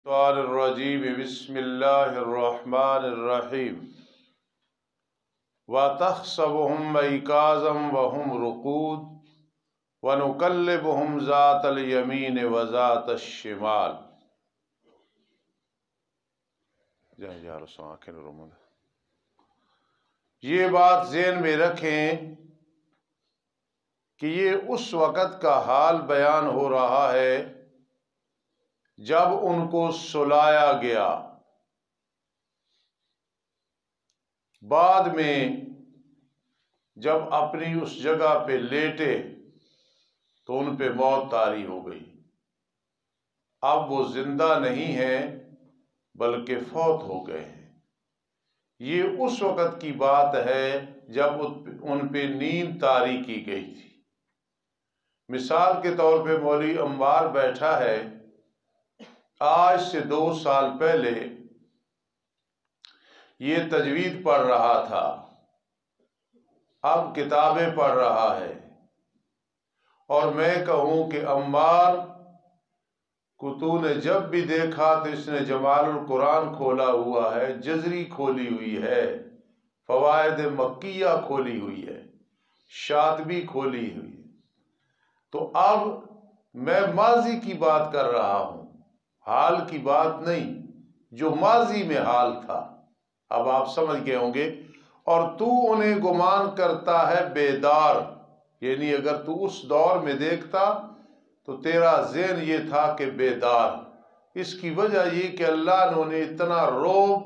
الرجیم بسم اللہ الرحمن الرحیم وَتَحْسَبُهُمْ أَيْقَاظًا وَهُمْ رُقُودٌ وَنُقَلِّبُهُمْ ذَاتَ الْيَمِينِ وَذَاتَ الشِّمَالِ۔ یہ بات ذہن میں رکھیں کہ یہ اس وقت کا حال بیان ہو رہا ہے جب ان کو سلایا گیا، بعد میں جب اپنی اس جگہ پہ لیٹے تو ان پہ موت طاری ہو گئی۔ اب وہ زندہ نہیں ہیں بلکہ فوت ہو گئے ہیں۔ یہ اس وقت کی بات ہے جب ان پہ نیند طاری کی گئی تھی۔ مثال کے طور پہ مولوی عمار بیٹھا ہے، آج سے 2 سال پہلے یہ تجوید پڑھ رہا تھا، اب کتابیں پڑھ رہا ہے، اور میں کہوں کہ عمار کو تو نے جب بھی دیکھا تو اس نے جمال القرآن کھولا ہوا ہے، جزری کھولی ہوئی ہے، فوائد مکیہ کھولی ہوئی ہے، شاطبی کھولی ہوئی ہے۔ تو اب میں ماضی کی بات کر رہا ہوں، حال کی بات نہیں، جو ماضی میں حال تھا۔ اب آپ سمجھ گئے ہوں گے۔ اور تو انہیں گمان کرتا ہے بیدار، یعنی اگر تو اس دور میں دیکھتا تو تیرا ذہن یہ تھا کہ بیدار۔ اس کی وجہ یہ کہ اللہ نے انہیں اتنا رعب،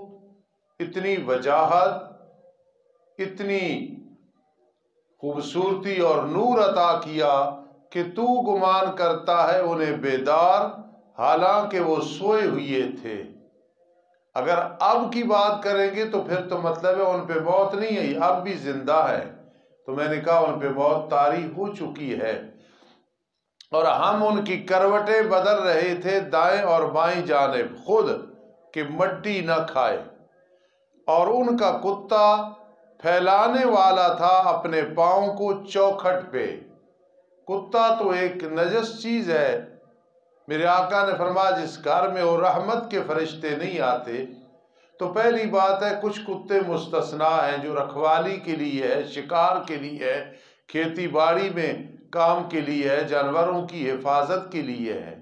اتنی وجاہت، اتنی خوبصورتی اور نور عطا کیا کہ تو گمان کرتا ہے انہیں بیدار، حالانکہ وہ سوئے ہوئے تھے۔ اگر اب کی بات کریں گے تو پھر تو مطلب ہے ان پہ موت نہیں آئی، اب بھی زندہ ہے۔ تو میں نے کہا ان پہ موت طاری ہو چکی ہے، اور ہم ان کی کروٹیں بدل رہے تھے دائیں اور بائیں جانب، خود کہ مٹی نہ کھائے۔ اور ان کا کتا پھیلانے والا تھا اپنے پاؤں کو چوکھٹ پہ۔ کتا تو ایک نجس چیز ہے۔ میرے آقا نے فرمایا جس گھر میں وہ رحمت کے فرشتے نہیں آتے، تو پہلی بات ہے کچھ کتے مستثنیٰ ہیں جو رکھوالی کے لیے ہے، شکار کے لیے ہے، کھیتی باڑی میں کام کے لیے ہے، جانوروں کی حفاظت کے لیے ہے،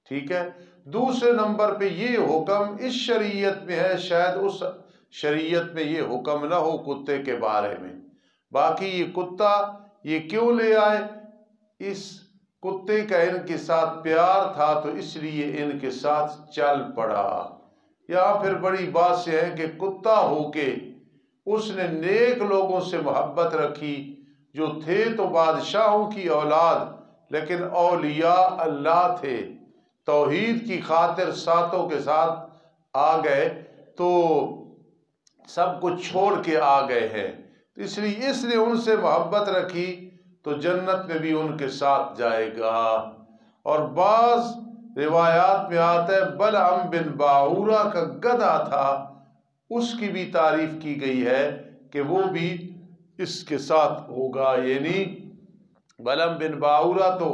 ٹھیک ہے۔ دوسرے نمبر پہ یہ حکم اس شریعت میں ہے، شاید اس شریعت میں یہ حکم نہ ہو کتے کے بارے میں۔ باقی یہ کتا یہ کیوں لے آئے؟ اس کتے کا ان کے ساتھ پیار تھا تو اس لیے ان کے ساتھ چل پڑا۔ یہاں پھر بڑی بات سے ہے کہ کتا ہو کے اس نے نیک لوگوں سے محبت رکھی، جو تھے تو بادشاہوں کی اولاد لیکن اولیاء اللہ تھے، توحید کی خاطر ساتوں کے ساتھ آ گئے تو سب کچھ چھوڑ کے آ گئے ہیں۔ اس لیے اس نے ان سے محبت رکھی تو جنت میں بھی ان کے ساتھ جائے گا۔ اور بعض روایات میں آتا ہے بلعم بن باعورہ کا گدھا تھا، اس کی بھی تعریف کی گئی ہے کہ وہ بھی اس کے ساتھ ہوگا، یعنی بلعم بن باعورہ تو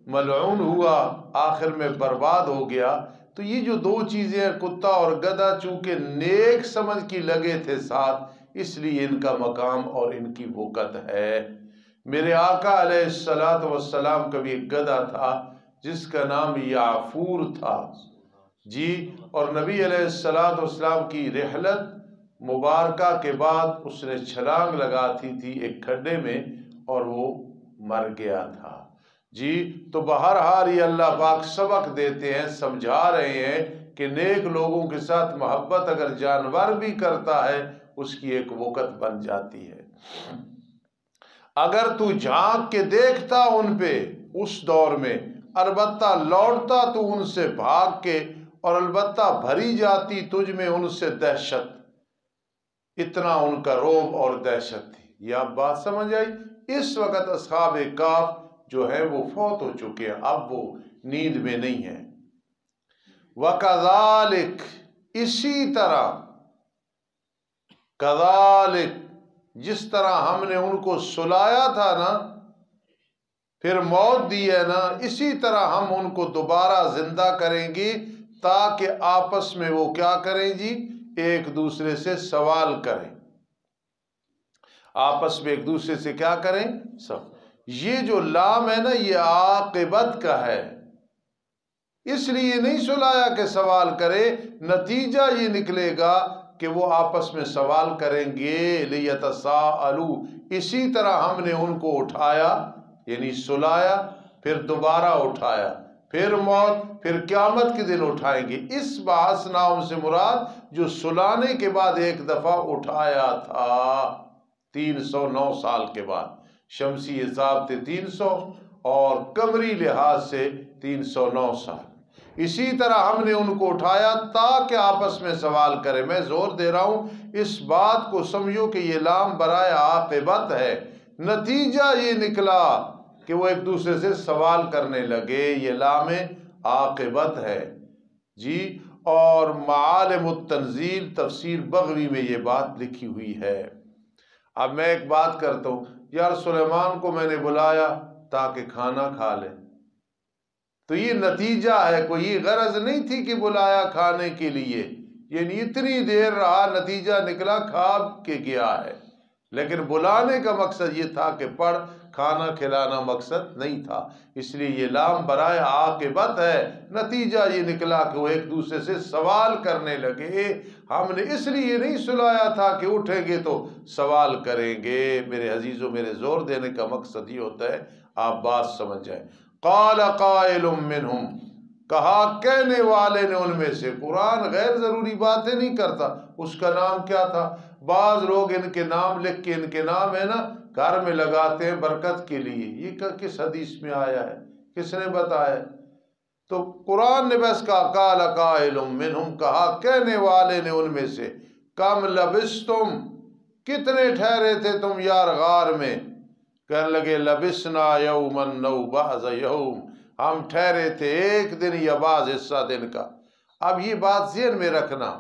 ملعون ہوا، آخر میں برباد ہو گیا۔ تو یہ جو 2 چیزیں ہیں، کتا اور گدھا، چونکہ نیک سمجھ کی لگے تھے ساتھ، اس لیے ان کا مقام اور ان کی وقت ہے۔ میرے آقا علیہ السلام کا بھی ایک گدھا تھا جس کا نام یعفور تھا، جی، اور نبی علیہ السلام کی رحلت مبارکہ کے بعد اس نے چھلانگ لگاتی تھی ایک کھڈے میں اور وہ مر گیا تھا، جی۔ تو بہرحال یہ اللہ پاک سبق دیتے ہیں، سمجھا رہے ہیں کہ نیک لوگوں کے ساتھ محبت اگر جانور بھی کرتا ہے اس کی ایک وقت بن جاتی ہے۔ اگر تو جھانک کے دیکھتا ان پہ اس دور میں، البتہ لوٹتا تو ان سے بھاگ کے، اور البتہ بھری جاتی تجھ میں ان سے دہشت، اتنا ان کا رعب اور دہشت تھی۔ یہ آپ بات سمجھ آئی؟ اس وقت اصحاب کہف جو ہیں وہ فوت ہو چکے ہیں، اب وہ نیند میں نہیں ہیں۔ وَكَذَلِكَ، اسی طرح، كَذَلِكَ، جس طرح ہم نے ان کو سلایا تھا نا، پھر موت دی ہے نا، اسی طرح ہم ان کو دوبارہ زندہ کریں گے تاکہ آپس میں وہ کیا کریں جی، ایک دوسرے سے سوال کریں، آپس میں ایک دوسرے سے کیا کریں سب۔ یہ جو لام ہے نا یہ عاقبت کا ہے، اس لیے نہیں سلایا کہ سوال کرے، نتیجہ یہ نکلے گا کہ وہ آپس میں سوال کریں گے، لیتساءلوا، اسی طرح ہم نے ان کو اٹھایا یعنی سلایا، پھر دوبارہ اٹھایا، پھر موت، پھر قیامت کے دن اٹھائیں گے۔ اس بعثنا ان سے مراد جو سلانے کے بعد ایک دفعہ اٹھایا تھا 309 سال کے بعد، شمسی حساب تھے 300 اور قمری لحاظ سے 309 سال۔ اسی طرح ہم نے ان کو اٹھایا تاکہ آپس میں سوال کرے۔ میں زور دے رہا ہوں اس بات کو سمجھو کہ یہ لام برائے عاقبت ہے، نتیجہ یہ نکلا کہ وہ ایک دوسرے سے سوال کرنے لگے، یہ لام عاقبت ہے جی۔ اور معالم التنزیل تفسیر بغوی میں یہ بات لکھی ہوئی ہے۔ اب میں ایک بات کرتا ہوں، یار سلیمان کو میں نے بلایا تاکہ کھانا کھا لے، تو یہ نتیجہ ہے، کوئی یہ غرض نہیں تھی کہ بلایا کھانے کے لیے، یعنی اتنی دیر رہا، نتیجہ نکلا کھا کے گیا ہے، لیکن بلانے کا مقصد یہ تھا کہ پڑھ، کھانا کھلانا مقصد نہیں تھا، اس لیے یہ لام برائے عاقبت ہے، نتیجہ یہ نکلا کہ وہ ایک دوسرے سے سوال کرنے لگے۔ ہم نے اس لیے نہیں سلایا تھا کہ اٹھیں گے تو سوال کریں گے۔ میرے عزیزوں، میرے زور دینے کا مقصد یہ ہوتا ہے آپ بات سمجھ جائیں۔ قال قائل منہم، کہا کہنے والے نے ان میں سے، قرآن غیر ضروری باتیں نہیں کرتا، اس کا نام کیا تھا؟ بعض لوگ ان کے نام لکھ کے، ان کے نام ہے نا گھر میں لگاتے ہیں برکت کے لیے، یہ کس حدیث میں آیا ہے، کس نے بتایا؟ تو قرآن نے بس کہا قال قائل منہم، کہا کہنے والے نے ان میں سے، کم لبستم، کتنے ٹھہرے تھے تم یار غار میں؟ کہنے لگے لبسنا یوما او بعض یوم، ہم ٹھہرے تھے ایک دن یا بعض حصہ دن کا۔ اب یہ بات ذہن میں رکھنا،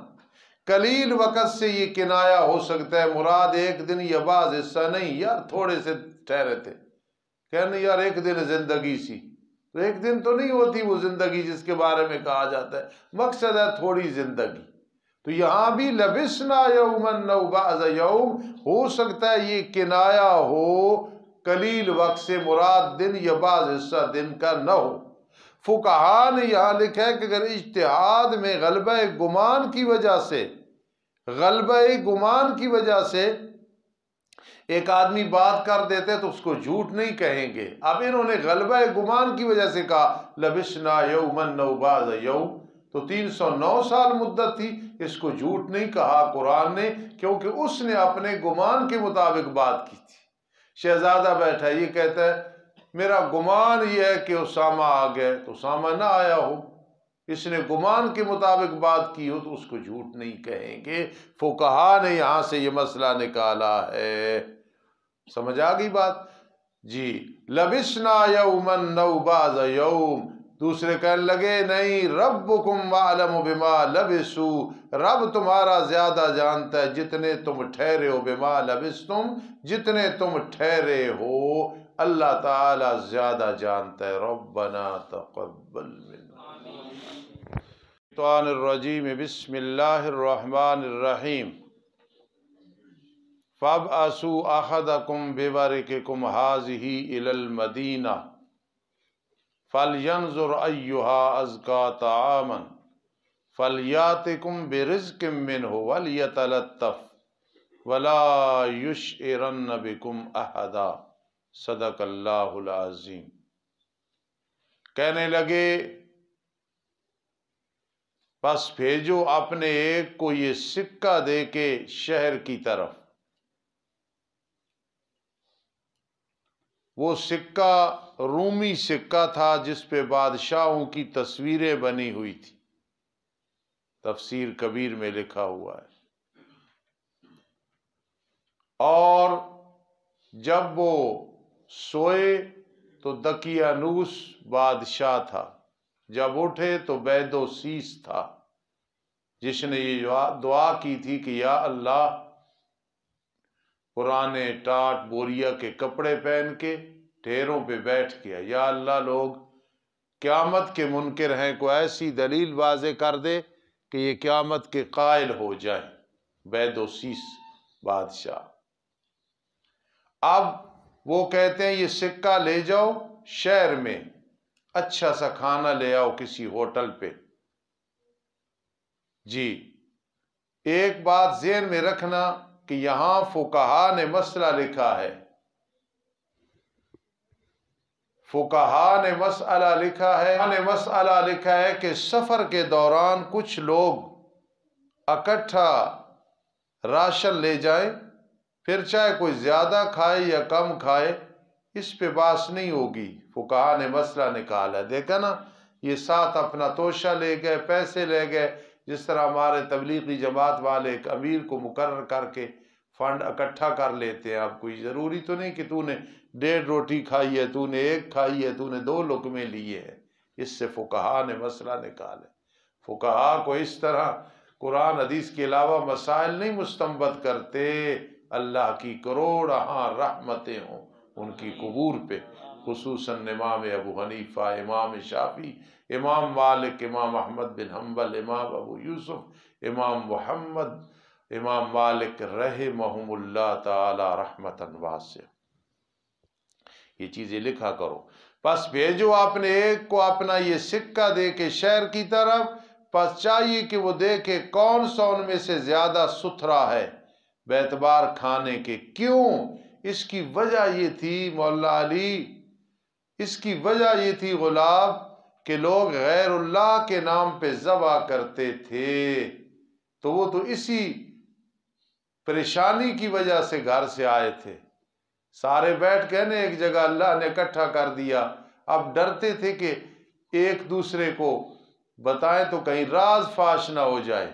قلیل وقت سے یہ کنایا ہو سکتا ہے، مراد ایک دن یا بعض حصہ نہیں، یار تھوڑے سے ٹھہرے تھے، کہنے یار ایک دن زندگی سی، تو ایک دن تو نہیں ہوتی وہ زندگی جس کے بارے میں کہا جاتا ہے، مقصد ہے تھوڑی زندگی۔ تو یہاں بھی لبسنا یوما او بعض یوم، ہو سکتا ہے یہ کنایا ہو قلیل وقت سے، مراد دن یا بعض حصہ دن کا نہ ہو۔ فقہا نے یہاں لکھا ہے کہ اگر اجتہاد میں غلبہ گمان کی وجہ سے، غلبہ گمان کی وجہ سے ایک آدمی بات کر دیتے تو اس کو جھوٹ نہیں کہیں گے۔ اب انہوں نے غلبہ گمان کی وجہ سے کہا لبسنا یوما او بعض یوم، تو 309 سال مدت تھی، اس کو جھوٹ نہیں کہا قرآن نے، کیونکہ اس نے اپنے گمان کے مطابق بات کی تھی۔ شہزادہ بیٹھا یہ کہتا ہے میرا گمان یہ ہے کہ اسامہ آ گئے، تو اسامہ نہ آیا ہو، اس نے گمان کے مطابق بات کی ہو تو اس کو جھوٹ نہیں کہیں گے۔ فقہا نے یہاں سے یہ مسئلہ نکالا ہے، سمجھ آ گئی بات جی۔ لبسنا یوما او بعض یوم، دوسرے کہنے لگے نہیں ربکم اعلم بما لبسوا، رب تمہارا زیادہ جانتا ہے جتنے تم ٹھہرے ہو، بما لبستم، جتنے تم ٹھہرے ہو، اللہ تعالی زیادہ جانتا ہے۔ ربنا تقبل منا الشیطان الرجیم، بسم اللہ الرحمن الرحیم۔ فَابْعَثُوا أَحَدَكُمْ بِوَرِقِكُمْ هَٰذِهِ إِلَى الْمَدِينَةِ فَلْيَنظُرْ أَيُّهَا أَزْكَىٰ طَعَامًا فَلْيَأْتِكُمْ بِرِزْقٍ مِّنْهُ وَلْيَتَلَطَّفْ وَلَا يُشْعِرَنَّ بِكُمْ أَحَدًا۔ صدق اللہ العظیم۔ کہنے لگے بس بھیجو اپنے ایک کو یہ سکہ دے کے شہر کی طرف۔ وہ سکہ رومی سکہ تھا جس پہ بادشاہوں کی تصویریں بنی ہوئی تھی، تفسیر کبیر میں لکھا ہوا ہے۔ اور جب وہ سوئے تو دقیانوس بادشاہ تھا، جب اٹھے تو بید و سیس تھا، جس نے یہ دعا کی تھی کہ یا اللہ، پرانے ٹاٹ بوریا کے کپڑے پہن کے ڈھیروں پہ بیٹھ گیا، یا اللہ لوگ قیامت کے منکر ہیں، کوئی ایسی دلیل واضح کر دے کہ یہ قیامت کے قائل ہو جائیں۔ بید و سیس بادشاہ اب وہ کہتے ہیں یہ سکہ لے جاؤ شہر میں، اچھا سا کھانا لے آؤ کسی ہوٹل پہ۔ جی ایک بات ذہن میں رکھنا کہ یہاں فقہا نے مسئلہ لکھا ہے، فقہا نے مسئلہ لکھا ہے کہ سفر کے دوران کچھ لوگ اکٹھا راشن لے جائیں، پھر چاہے کوئی زیادہ کھائے یا کم کھائے اس پہ بحث نہیں ہوگی۔ فقہا نے مسئلہ نکالا، دیکھا نا، یہ ساتھ اپنا توشہ لے گئے، پیسے لے گئے، جس طرح ہمارے تبلیغی جماعت والے ایک امیر کو مقرر کر کے فنڈ اکٹھا کر لیتے ہیں۔ اب کوئی ضروری تو نہیں کہ تو نے 1.5 روٹی کھائی ہے، تو نے 1 کھائی ہے، تو نے 2 لقمے لیے ہیں۔ اس سے فقہا نے مسئلہ نکالے۔ فقہا کو اس طرح قرآن حدیث کے علاوہ مسائل نہیں مستنبط کرتے۔ اللہ کی کروڑاں رحمتیں ہوں ان کی قبور پہ، خصوصاً امام ابو حنیفہ، امام شافعی، امام مالک، امام احمد بن حنبل، امام ابو یوسف، امام محمد، امام مالک رحمہم اللہ تعالی رحمتاً واسعہ۔ یہ چیزیں لکھا کرو۔ پس بھیجو اپنے ایک کو اپنا یہ سکہ دے کے شہر کی طرف، پس چاہیے کہ وہ دیکھے کون سا ان میں سے زیادہ ستھرا ہے بیعتبار کھانے کے۔ کیوں؟ اس کی وجہ یہ تھی مولا علی، اس کی وجہ یہ تھی غلام کہ لوگ غیر اللہ کے نام پہ ذبح کرتے تھے، تو وہ تو اسی پریشانی کی وجہ سے گھر سے آئے تھے۔ سارے بیٹھ کے نا ایک جگہ اللہ نے اکٹھا کر دیا، اب ڈرتے تھے کہ ایک دوسرے کو بتائیں تو کہیں راز فاش نہ ہو جائے۔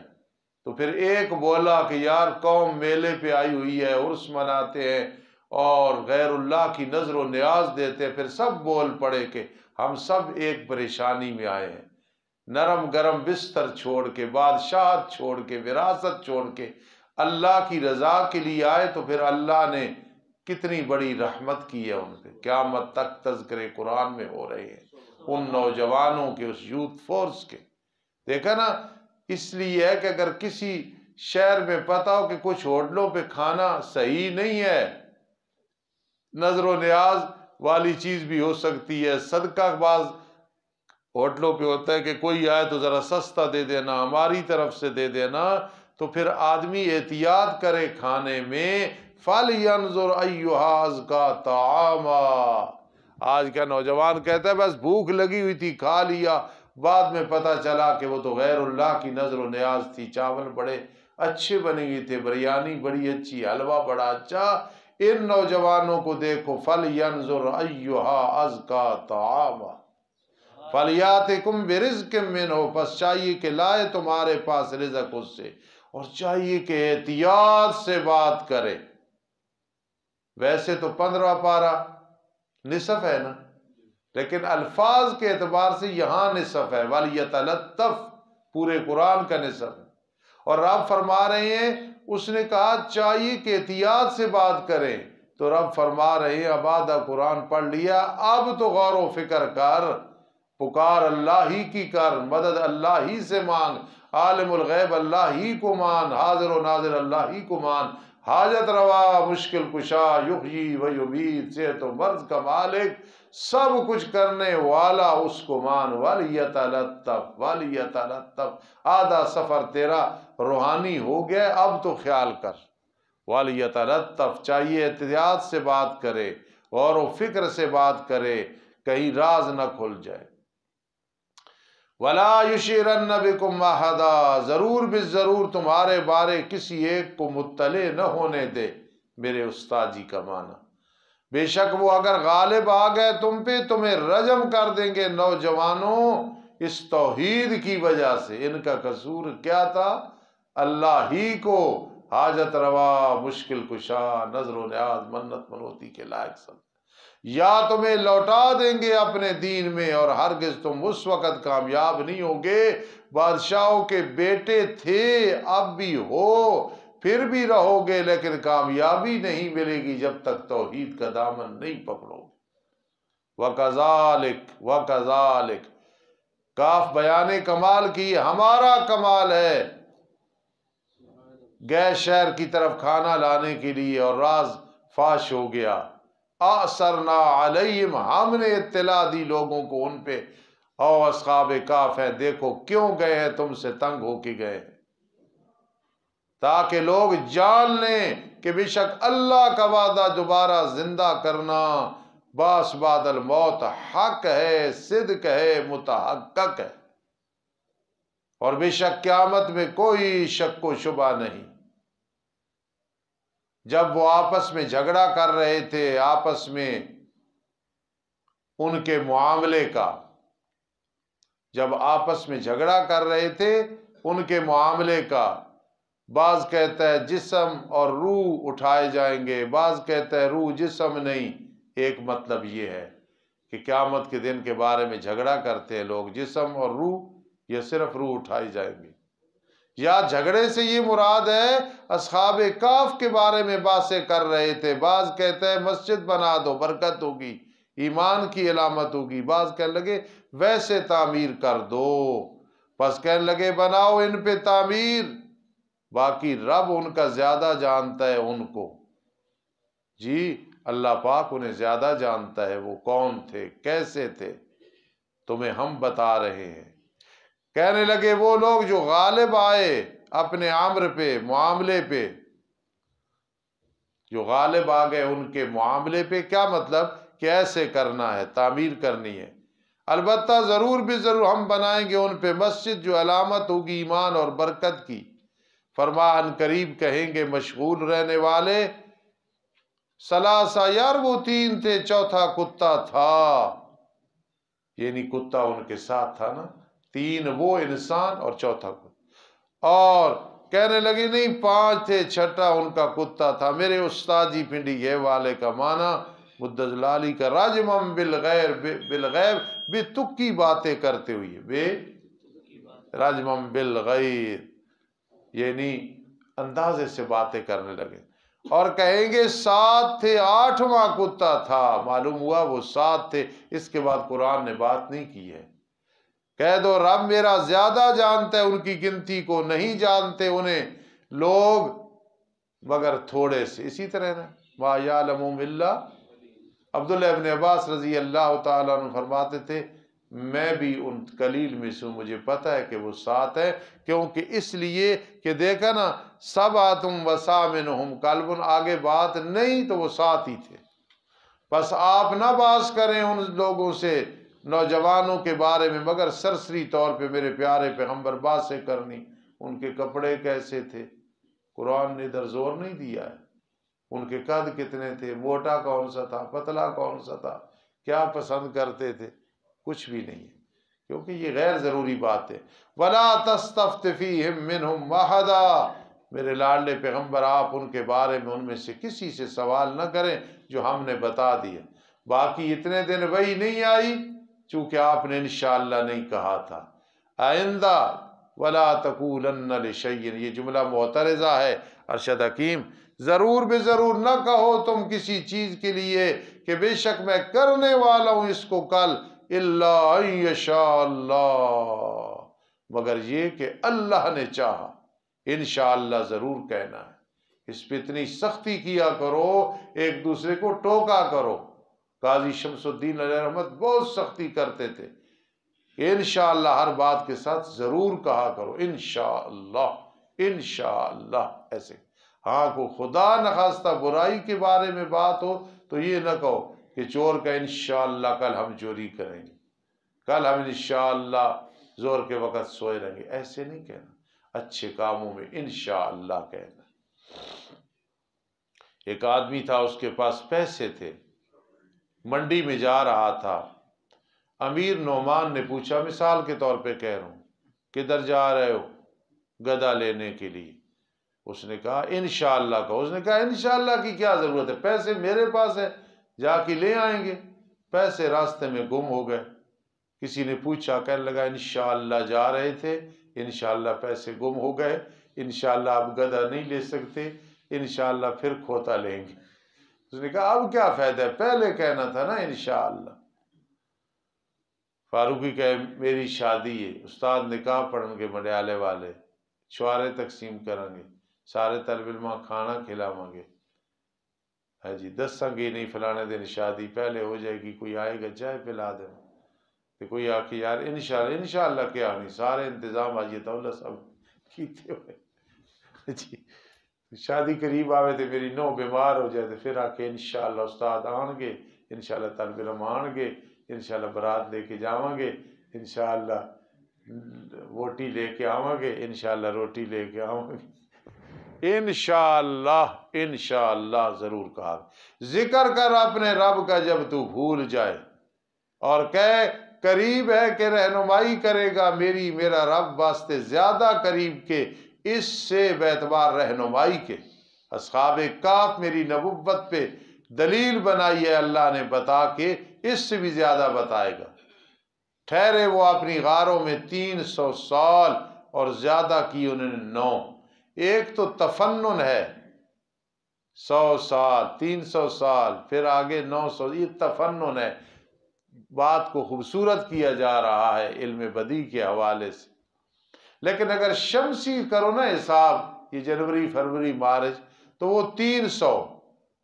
تو پھر ایک بولا کہ یار قوم میلے پہ آئی ہوئی ہے، عرس مناتے ہیں اور غیر اللہ کی نظر و نیاز دیتے ہیں، پھر سب بول پڑے کہ ہم سب ایک پریشانی میں آئے ہیں، نرم گرم بستر چھوڑ کے، بادشاہت چھوڑ کے، وراثت چھوڑ کے اللہ کی رضا کے لیے آئے، تو پھر اللہ نے کتنی بڑی رحمت کی ہے ان پہ۔ قیامت تک تذکرے قرآن میں ہو رہے ہیں ان نوجوانوں کے، اس یوتھ فورس کے۔ دیکھا نا، اس لیے ہے کہ اگر کسی شہر میں پتا ہو کہ کچھ ہوٹلوں پہ کھانا صحیح نہیں ہے، نظر و نیاز والی چیز بھی ہو سکتی ہے، صدقہ بعض ہوٹلوں پہ ہوتا ہے کہ کوئی آئے تو ذرا سستا دے دینا، ہماری طرف سے دے دینا، تو پھر آدمی احتیاط کرے کھانے میں۔ فَلْيَنْظُرْ أَيُّهَا أَزْكَىٰ طَعَامًا۔ آج کا نوجوان کہتا ہے بس بھوک لگی ہوئی تھی کھا لیا، بعد میں پتہ چلا کہ وہ تو غیر اللہ کی نظر و نیاز تھی۔ چاول بڑے اچھے بنے ہوئے تھے، بریانی بڑی اچھی، حلوہ بڑا اچھا۔ ان نوجوانوں کو دیکھو، فَلْيَنْظُرْ أَيُّهَا أَزْكَىٰ طَعَامًا فَلْيَأْتِكُمْ بِرِزْقٍ مِّنْهُ، پس چاہیے کہ لائے تمہارے پاس رزق اس سے، اور چاہیے کہ احتیاط سے بات کرے۔ ویسے تو 15 پارہ نصف ہے نا، لیکن الفاظ کے اعتبار سے یہاں نصف ہے، وَلْيَتَلَطَّفْ پورے قرآن کا نصف ہے۔ اور رب فرما رہے ہیں، اس نے کہا چاہیے کہ احتیاط سے بات کریں، تو رب فرما رہے ہیں اب آدھا قرآن پڑھ لیا، اب تو غور و فکر کر، پکار اللہ ہی کی کر، مدد اللہ ہی سے مانگ، عالم الغیب اللہ ہی کو مان، حاضر و ناظر اللہ ہی کو مان، حاجت روا مشکل کشا، یحیی و یمیت، صحت و مرض کا مالک، سب کچھ کرنے والا اس کو مان۔ وَلْيَتَلَطَّفْ آدھا سفر تیرا روحانی ہو گیا، اب تو خیال کر۔ وَلْيَتَلَطَّفْ چاہیے احتیاط سے بات کرے، غور و فکر سے بات کرے، کہیں راز نہ کھل جائے۔ وَلَا يُشِرَنَّ بِكُمْ أَحَدًا ضرور بالضرور تمہارے بارے کسی ایک کو مطلع نہ ہونے دے۔ میرے استاد جی کا معنی، بے شک وہ اگر غالب آ گئے تم پہ تمہیں رجم کر دیں گے۔ نوجوانوں، اس توحید کی وجہ سے ان کا قصور کیا تھا؟ اللہ ہی کو حاجت روا مشکل کشا، نظر و نیاز، منت منوتی کے لائق سمجھ، یا تمہیں لوٹا دیں گے اپنے دین میں، اور ہرگز تم اس وقت کامیاب نہیں ہوگے۔ بادشاہوں کے بیٹے تھے، اب بھی ہو، پھر بھی رہو گے، لیکن کامیابی نہیں ملے گی جب تک توحید کا دامن نہیں پکڑو گے۔ وَكَذَلِكَ کاف بیان کمال کی، ہمارا کمال ہے گئے شہر کی طرف کھانا لانے کے لیے اور راز فاش ہو گیا، آثرنا علیہم، ہم نے اطلاع دی لوگوں کو ان پہ، او اصحاب کاف ہے، دیکھو کیوں گئے ہیں تم سے تنگ ہو کے گئے ہیں، تاکہ لوگ جان لیں کہ بے شک اللہ کا وعدہ دوبارہ زندہ کرنا باس بعد الموت حق ہے، صدق ہے، متحقق ہے، اور بے شک قیامت میں کوئی شک و شبہ نہیں۔ جب وہ آپس میں جھگڑا کر رہے تھے، آپس میں ان کے معاملے کا، جب آپس میں جھگڑا کر رہے تھے ان کے معاملے کا، بعض کہتا ہے جسم اور روح اٹھائے جائیں گے، بعض کہتا ہے روح جسم نہیں، ایک مطلب یہ ہے کہ قیامت کے دن کے بارے میں جھگڑا کرتے ہیں لوگ، جسم اور روح یا صرف روح اٹھائی جائیں گے، یا جھگڑے سے یہ مراد ہے اصحاب کاف کے بارے میں باتیں کر رہے تھے، بعض کہتے ہیں مسجد بنا دو برکت ہوگی، ایمان کی علامت ہوگی، بعض کہنے لگے ویسے تعمیر کر دو، پس کہنے لگے بناؤ ان پہ تعمیر، باقی رب ان کا زیادہ جانتا ہے ان کو، جی اللہ پاک انہیں زیادہ جانتا ہے وہ کون تھے کیسے تھے، تمہیں ہم بتا رہے ہیں۔ کہنے لگے وہ لوگ جو غالب آئے اپنے امر پہ، معاملے پہ، جو غالب آ گئے ان کے معاملے پہ، کیا مطلب کہ ایسے کرنا ہے، تعمیر کرنی ہے، البتہ ضرور بھی ضرور ہم بنائیں گے ان پہ مسجد جو علامت ہوگی ایمان اور برکت کی، فرما ان قریب کہیں گے مشغول رہنے والے، ثلاثہ، یار وہ تین تھے چوتھا کتا تھا، یعنی کتا ان کے ساتھ تھا نا، تین وہ انسان اور چوتھا کتا، اور کہنے لگے نہیں پانچ تھے چھٹا ان کا کتا تھا، میرے استاد جی پنڈی یہ والے کا معنی مدجلالی کا راجمم بالغیب، بے تکی باتیں کرتے ہوئے، بے راجمم بالغیب یعنی اندازے سے باتیں کرنے لگے، اور کہیں گے سات تھے آٹھواں کتا تھا، معلوم ہوا وہ سات تھے، اس کے بعد قرآن نے بات نہیں کی ہے، کہہ دو رب میرا زیادہ جانتا ہے ان کی گنتی کو، نہیں جانتے انہیں لوگ مگر تھوڑے سے، اسی طرح نا ما یعلمهم الا، عبداللہ ابن عباس رضی اللہ تعالیٰ عنہ فرماتے تھے میں بھی ان قلیل میں سے ہوں، مجھے پتہ ہے کہ وہ سات ہے، کیونکہ اس لیے کہ دیکھا نا سبعۃ وثامنہم کلب، آگے بات نہیں تو وہ سات ہی تھے، بس آپ نہ باز کریں ان لوگوں سے نوجوانوں کے بارے میں مگر سرسری طور پہ میرے پیارے پیغمبر باتیں کرنی، ان کے کپڑے کیسے تھے، قرآن نے ادھر زور نہیں دیا ہے، ان کے قد کتنے تھے، موٹا کون سا تھا، پتلا کون سا تھا، کیا پسند کرتے تھے، کچھ بھی نہیں ہے، کیونکہ یہ غیر ضروری بات ہے۔ وَلَا تَسْتَفْتِ فِيهِمْ مِنْهُمْ أَحَدًا، میرے لاڈلے پیغمبر آپ ان کے بارے میں ان میں سے کسی سے سوال نہ کریں جو ہم نے بتا دیا، باقی اتنے دن وہی نہیں آئی چونکہ آپ نے انشاءاللہ نہیں کہا تھا، آئندہ وَلَا تَقُولَنَّ لِشَيْءٍ، یہ جملہ معترضہ ہے، ارشد حکیم ضرور بے ضرور نہ کہو تم کسی چیز کے لیے کہ بے شک میں کرنے والا ہوں اس کو کل، الا ان یشاء اللہ، مگر یہ کہ اللہ نے چاہا، انشاءاللہ ضرور کہنا ہے، اس پہ اتنی سختی کیا کرو، ایک دوسرے کو ٹوکا کرو، قاضی شمس الدین علیہ رحمت بہت سختی کرتے تھے، انشاءاللہ ہر بات کے ساتھ ضرور کہا کرو، انشاءاللہ انشاءاللہ ایسے، ہاں کو خدا نخواستہ برائی کے بارے میں بات ہو تو یہ نہ کہو کہ چور کا انشاءاللہ کل ہم چوری کریں گے، کل ہم انشاءاللہ زور کے وقت سوئے رہیں گے، ایسے نہیں کہنا، اچھے کاموں میں انشاءاللہ کہنا۔ ایک آدمی تھا اس کے پاس پیسے تھے، منڈی میں جا رہا تھا، امیر نعمان نے پوچھا، مثال کے طور پہ کہہ رہا ہوں، کدھر جا رہے ہو؟ گدھا لینے کے لیے، اس نے کہا انشاءاللہ کہو، اس نے کہا انشاءاللہ کی کیا ضرورت ہے، پیسے میرے پاس ہے جا کے لے آئیں گے، پیسے راستے میں گم ہو گئے، کسی نے پوچھا، کہنے لگا انشاءاللہ جا رہے تھے، انشاءاللہ پیسے گم ہو گئے، انشاءاللہ آپ گدھا نہیں لے سکتے، انشاءاللہ پھر کھوتا لیں گے، اس نے کہا اب کیا فائدہ ہے، پہلے کہنا تھا نا انشاءاللہ، فاروقی کہے میری شادی ہے، استاد نکاح پڑھیں گے، منڈیالے والے چھوارے تقسیم کریں گے، سارے طالب علماں کھانا کھلاواں گے، ہاں جی دساں گے نہیں فلانے دن شادی پہلے ہو جائے گی، کوئی آئے گا چائے پلا دیں، تو کوئی آ کے یار انشاءاللہ کیا نہیں، سارے انتظام آجیے تو سب کیتے ہوئے جی شادی قریب آوے تو میری نو بیمار ہو جائے تو پھر آ کے انشاءاللہ استاد آن گے، انشاءاللہ طالب علم آن گے، انشاءاللہ برات لے کے جاواں گے، انشاءاللہ روٹی لے کے آواں گے، انشاءاللہ روٹی لے کے آواں گے، انشاءاللہ ضرور کہا۔ ذکر کر اپنے رب کا جب تو بھول جائے، اور کہے قریب ہے کہ رہنمائی کرے گا میری میرا رب واسطے زیادہ قریب کے اس سے بیعتبار رہنمائی کے۔ اصحاب کہف میری نبوت پہ دلیل بنائی ہے اللہ نے بتا کے، اس سے بھی زیادہ بتائے گا۔ ٹھہرے وہ اپنی غاروں میں 300 سال اور زیادہ کی انہوں نے 9۔ ایک تو تفنن ہے 100 سال 300 سال پھر آگے 900، یہ تفنن ہے، بات کو خوبصورت کیا جا رہا ہے علم بدیع کے حوالے سے۔ لیکن اگر شمسی کرو نا حساب، یہ جنوری فروری مارچ، تو وہ 300،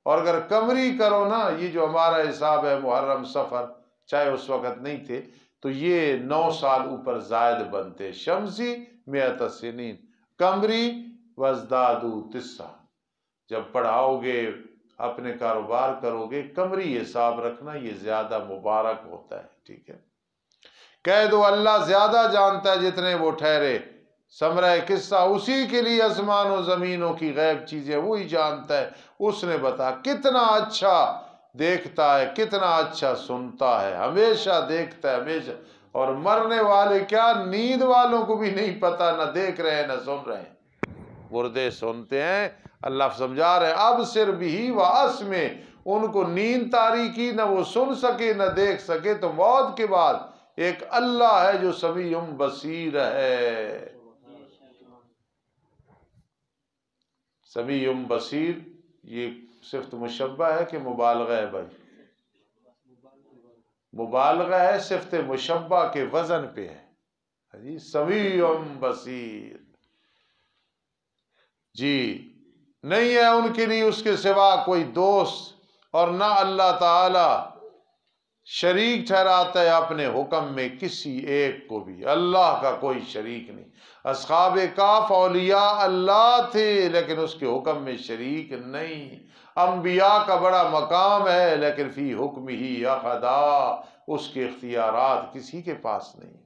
اور اگر قمری کرو نا، یہ جو ہمارا حساب ہے محرم سفر، چاہے اس وقت نہیں تھے، تو یہ 9 سال اوپر زائد بنتے۔ شمسی 100 سنین، قمری وازدادوا 9۔ جب پڑھاؤ گے اپنے کاروبار کرو گے قمری حساب رکھنا، یہ زیادہ مبارک ہوتا ہے، ٹھیک ہے۔ کہہ دو اللہ زیادہ جانتا ہے جتنے وہ ٹھہرے، ثمرہ قصہ اسی کے لیے آسمان و زمینوں کی غیب چیزیں وہی جانتا ہے، اس نے بتا کتنا اچھا دیکھتا ہے، کتنا اچھا سنتا ہے، ہمیشہ دیکھتا ہے ہمیشہ۔ اور مرنے والے کیا نیند والوں کو بھی نہیں پتا، نہ دیکھ رہے ہیں نہ سن رہے ہیں، مردے سنتے ہیں۔ اللہ سمجھا رہے اب صرف ہی واسمع، ان کو نیند طاری کی، نہ وہ سن سکے نہ دیکھ سکے، تو موت کے بعد ایک اللہ ہے جو سمیع بصیر ہے۔ سمیع بصیر یہ صفت مشبہ ہے کہ مبالغہ ہے بھائی؟ مبالغہ ہے، صفت مشبہ کے وزن پہ ہے جی، سمیع بصیر جی۔ نہیں ہے ان کے لیے اس کے سوا کوئی دوست، اور نہ اللہ تعالی شریک ٹھہراتا ہے اپنے حکم میں کسی ایک کو بھی، اللہ کا کوئی شریک نہیں۔ اصحاب کہف اولیاء اللہ تھے لیکن اس کے حکم میں شریک نہیں۔ انبیاء کا بڑا مقام ہے لیکن فی حکم ہی اخذا، اس کے اختیارات کسی کے پاس نہیں۔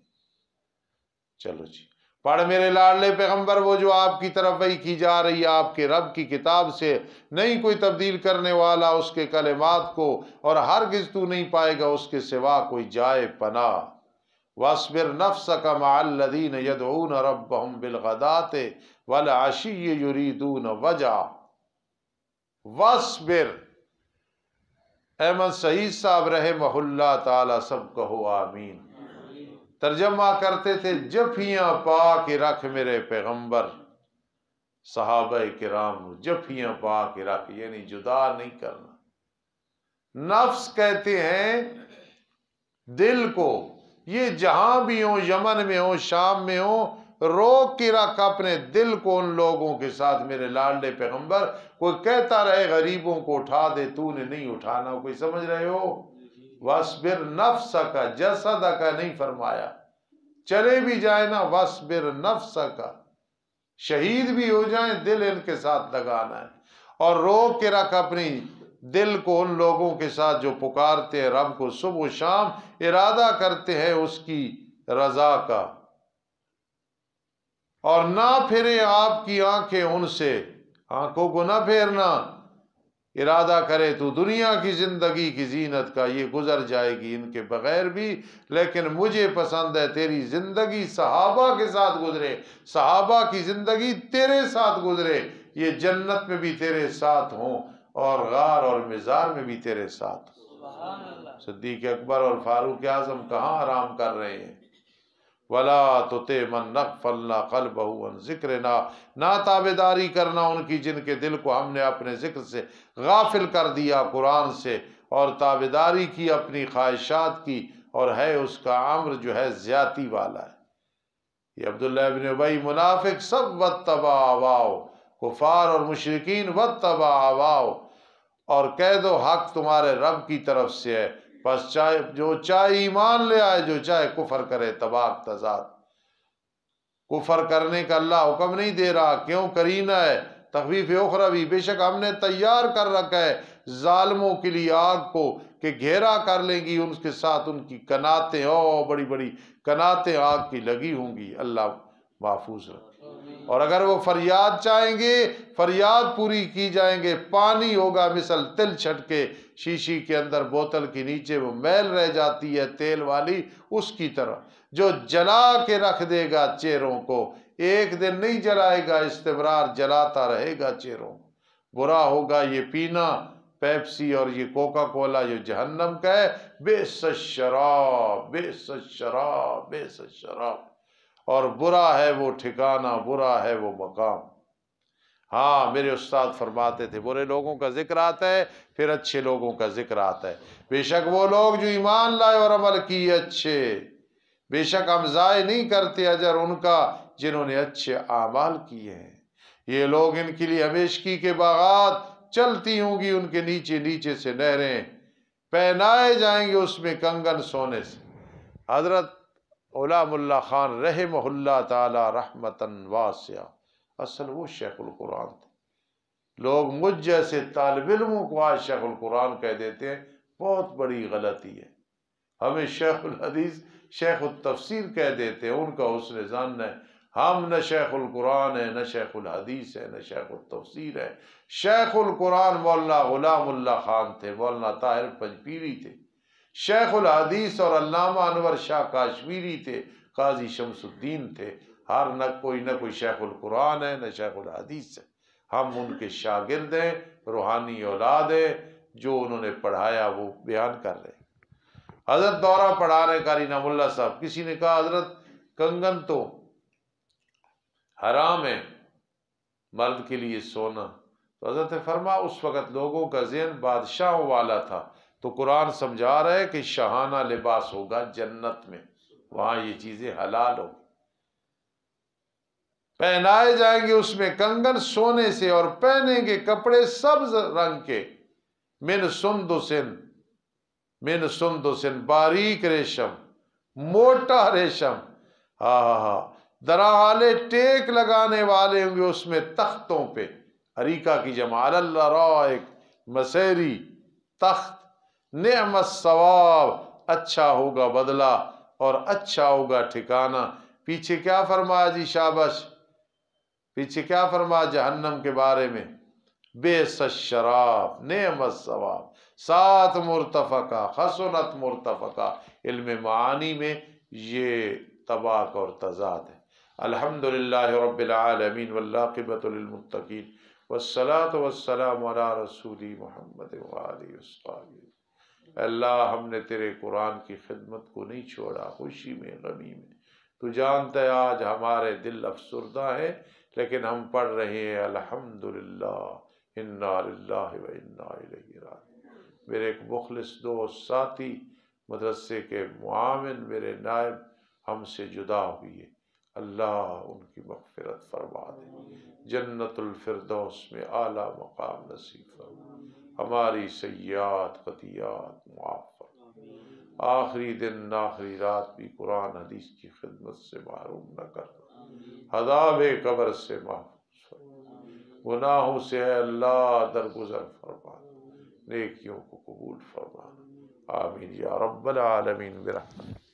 چلو جی پڑھ میرے لاڈلے پیغمبر، وہ جو آپ کی طرف وحی کی جا رہی ہے آپ کے رب کی کتاب سے، نہیں کوئی تبدیل کرنے والا اس کے کلمات کو، اور ہرگز تو نہیں پائے گا اس کے سوا کوئی جائے پناہ۔ وَاصْبِرْ نَفْسَكَ مَعَ الَّذِينَ يَدْعُونَ رَبَّهُمْ بِالْغَدَاةِ وَالْعَشِيِّ يُرِيدُونَ وَجْهَهُ۔ وَاصْبِرْ، احمد سعید صاحب رحمہ اللہ تعالی سب کہو آمین۔ ترجمہ کرتے تھے جفیاں پا کے رکھ میرے پیغمبر، صحابہ کرام جفیاں پا کے رکھ، یعنی جدا نہیں کرنا۔ نفس کہتے ہیں دل کو، یہ جہاں بھی ہوں، یمن میں ہوں شام میں ہوں، روک کے رکھ اپنے دل کو ان لوگوں کے ساتھ میرے لاڈلے پیغمبر۔ کوئی کہتا رہے غریبوں کو اٹھا دے، تو نے نہیں اٹھانا، کوئی سمجھ رہے ہو؟ وَاصْبِرْ نَفْسَكَ، جَسَدَكَ نہیں فرمایا، چلے بھی جائیں نا وَاصْبِرْ نَفْسَكَ، شہید بھی ہو جائیں دل ان کے ساتھ لگانا ہے، اور روک کے رکھ اپنی دل کو ان لوگوں کے ساتھ جو پکارتے ہیں رب کو صبح و شام، ارادہ کرتے ہیں اس کی رضا کا، اور نہ پھرے آپ کی آنکھیں ان سے، آنکھوں کو نہ پھیرنا۔ ارادہ کرے تو دنیا کی زندگی کی زینت کا، یہ گزر جائے گی ان کے بغیر بھی، لیکن مجھے پسند ہے تیری زندگی صحابہ کے ساتھ گزرے، صحابہ کی زندگی تیرے ساتھ گزرے، یہ جنت میں بھی تیرے ساتھ ہوں اور غار اور مزار میں بھی تیرے ساتھ۔ صدیق اکبر اور فاروق اعظم کہاں آرام کر رہے ہیں؟ وَلَا تُطِعْ مَنْ أَغْفَلْنَا قَلْبَهُ عَنْ ذِكْرِنَا، نہ تابعداری کرنا ان کی جن کے دل کو ہم نے اپنے ذکر سے غافل کر دیا، قرآن سے، اور تابعداری کی اپنی خواہشات کی اور ہے اس کا امر جو ہے زیادتی والا ہے۔ یہ عبداللہ ابن ابی منافق سب واتبع اہواء، کفار اور مشرکین واتبع اہواء، اور کہہ دو حق تمہارے رب کی طرف سے ہے، بس چاہے جو چاہے ایمان لے آئے، جو چاہے کفر کرے، تباہ تضاد۔ کفر کرنے کا اللہ حکم نہیں دے رہا، کیوں؟ کرینہ ہے تخویف اخروی، بے شک ہم نے تیار کر رکھا ہے ظالموں کے لیے آگ کو کہ گھیرا کر لیں گی ان کے ساتھ ان کی کناتیں، بڑی بڑی کناتیں آگ کی لگی ہوں گی، اللہ محفوظ رکھے۔ اور اگر وہ فریاد چاہیں گے، فریاد پوری کی جائیں گے، پانی ہوگا مثل تل چھٹکے شیشی کے اندر بوتل کے نیچے وہ میل رہ جاتی ہے تیل والی، اس کی طرح جو جلا کے رکھ دے گا چہروں کو، ایک دن نہیں جلائے گا، استمرار جلاتا رہے گا چہروں کو۔ برا ہوگا یہ پینا پیپسی اور یہ کوکا کولا جو جہنم کا ہے، بئس الشراب بئس الشراب بئس الشراب، اور برا ہے وہ ٹھکانہ، برا ہے وہ مقام۔ ہاں میرے استاد فرماتے تھے برے لوگوں کا ذکر آتا ہے پھر اچھے لوگوں کا ذکر آتا ہے۔ بے شک وہ لوگ جو ایمان لائے اور عمل کیے اچھے، بے شک ہم ضائع نہیں کرتے اجر ان کا جنہوں نے اچھے اعمال کیے ہیں۔ یہ لوگ ان کے لیے ہمیشگی کے باغات، چلتی ہوں گی ان کے نیچے نیچے سے نہریں، پہنائے جائیں گے اس میں کنگن سونے سے۔ حضرت غلام اللہ خان رحمہ اللہ تعالی رحمتاً واسعہ، اصل وہ شیخ القرآن تھے۔ لوگ مجھ جیسے طالب علموں کو آج شیخ القرآن کہہ دیتے ہیں، بہت بڑی غلطی ہے۔ ہمیں شیخ الحدیث، شیخ التفسیر کہہ دیتے ہیں، ان کا حسن ظن ہے۔ ہم نہ شیخ القرآن ہے، نہ شیخ الحدیث ہے، نہ شیخ التفسیر ہے۔ شیخ القرآن مولانا غلام اللہ خان تھے، مولانا طاہر پنجپیری تھے۔ شیخ الحدیث اور علامہ انور شاہ کاشمیری تھے، قاضی شمس الدین تھے۔ ہر نہ کوئی شیخ القرآن ہے، نہ شیخ الحدیث ہے۔ ہم ان کے شاگرد ہیں، روحانی اولاد ہیں، جو انہوں نے پڑھایا وہ بیان کر رہے ہیں۔ حضرت دورہ پڑھانے قاری نعم اللہ صاحب، کسی نے کہا حضرت کنگن تو حرام ہے مرد کے لیے سونا، تو حضرت نے فرمایا اس وقت لوگوں کا ذہن بادشاہوں والا تھا، تو قرآن سمجھا رہا ہے کہ شاہانہ لباس ہوگا جنت میں، وہاں یہ چیزیں حلال ہو، پہنائے جائیں گے اس میں کنگن سونے سے، اور پہنیں گے کپڑے سبز رنگ کے، من سندسن باریک ریشم، موٹا ریشم، درحالے ٹیک لگانے والے ہوں گے اس میں تختوں پہ، اریکہ کی جمع، علی الارائک، مسیری تخت، نعم الثواب، اچھا ہوگا بدلہ اور اچھا ہوگا ٹھکانہ۔ پیچھے کیا فرمایا جی شابش، پیچھے کیا فرمایا جہنم کے بارے میں؟ بئس الشراب نعم الثواب، سات مرتفقہ حسنت مرتفقہ۔ علم معانی میں یہ طباق اور تضاد ہے۔ الحمدللہ رب العالمین والعاقبۃ للمتقین والصلاۃ والسلام علی رسول محمد وآلہ وصحبہ۔ اللہ ہم نے تیرے قرآن کی خدمت کو نہیں چھوڑا، خوشی میں غمی میں۔ تو جانتا ہے آج ہمارے دل افسردہ ہیں، لیکن ہم پڑھ رہے ہیں الحمدللہ انا للہ و انا الیہ راجعون۔ میرے ایک مخلص دوست ساتھی، مدرسے کے معاون، میرے نائب ہم سے جدا ہوئی ہے، اللہ ان کی مغفرت فرما دے، جنت الفردوس میں اعلیٰ مقام نصیب فرما، ہماری سیئات خطیات معاف فرما، آخری دن آخری رات بھی قرآن حدیث کی خدمت سے محروم نہ کرنا، عذاب قبر سے محفوظ فرما، گناہوں سے اے اللہ درگزر فرما، نیکیوں کو قبول فرما، آمین یا رب العالمین برحمتک۔